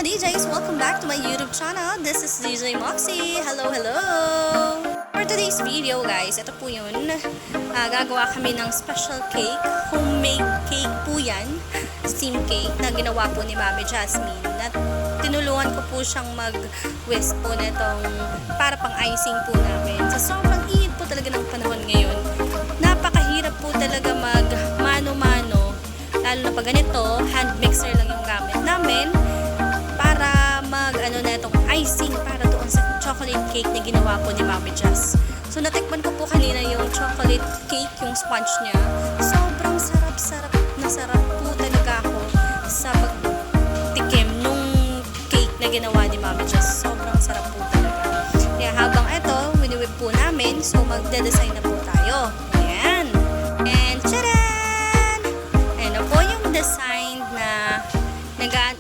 DJs! Welcome back to my YouTube channel. This is DJ Moxie. Hello, hello! For today's video guys, ito po yun. Gagawa kami ng special cake. Homemade cake po yan. Steam cake na ginawa po ni Mami Jasmine. At tinulungan ko po siyang mag-whisk po netong para pang icing po namin. Sa sobrang init po talaga ng panahon ngayon. Napakahirap po talaga mag mano-mano. Lalo na pag ganito, hand mixer lang yung gamit namin para mag-ano na itong icing para doon sa chocolate cake na ginawa po ni Mami Jazz. So natikman ko po kanina yung chocolate cake, yung sponge niya. Sobrang sarap-sarap na sarap po talaga ako sa pagtikim nung cake na ginawa ni Mami Jazz. Sobrang sarap po talaga. Kaya habang ito, wini-whip po namin, so magde-design na po tayo. Ayan. And tcharan! Ayan na po yung design na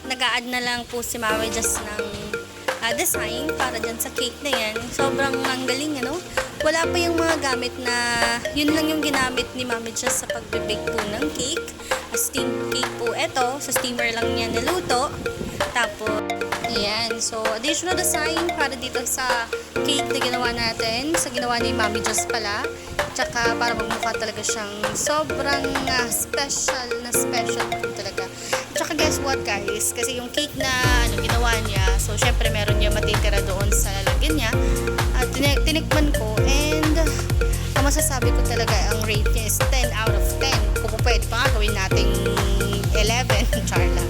nag-a-add na lang po si Mami Jazz ng design para dyan sa cake na yan. Sobrang ang galing, ano? Wala pa yung mga gamit na yun lang yung ginamit ni Mami Jazz sa pagbe-bake po ng cake. Steam cake po ito. Sa steamer lang niya niluto. Tapos, ayan. So, additional design para dito sa cake na ginawa natin. Sa ginawa ni Mami Jazz pala. Tsaka para magmukha talaga siyang sobrang special na special po talaga. Tsaka guess what guys, kasi yung cake na ginawa niya, so syempre meron niya matitira doon sa lalagyan niya. At tinikman ko and ang masasabi ko talaga ang rate niya is 10 out of 10. Kung pwede pa nga gawin nating 11, charla.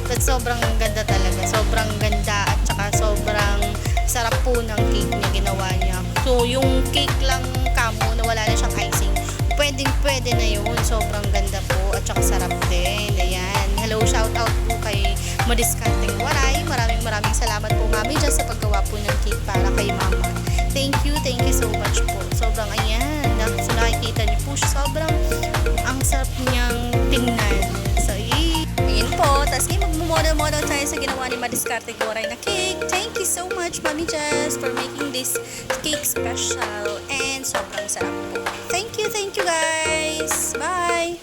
But sobrang ganda talaga, sobrang ganda at saka sobrang sarap po ng cake na ginawa niya. So yung cake lang kamo na wala na siyang icing, pwede na yun. Sobrang ganda po at saka sarap din. Ayan. Hello, shout out po kay Madiskarteng Waray. Maraming salamat po Mami Jazz sa paggawa po ng cake para kay Mama. Thank you so much po. Sobrang ayan. So nakikita niyo po sobrang ang sarap niyang tingnan. So ayan po. Tapos magmumodel-model tayo sa ginawa ni Madiskarteng Waray na cake. Thank you so much Mami Jazz for making this cake special and sobrang sarap po. Thank you guys. Bye!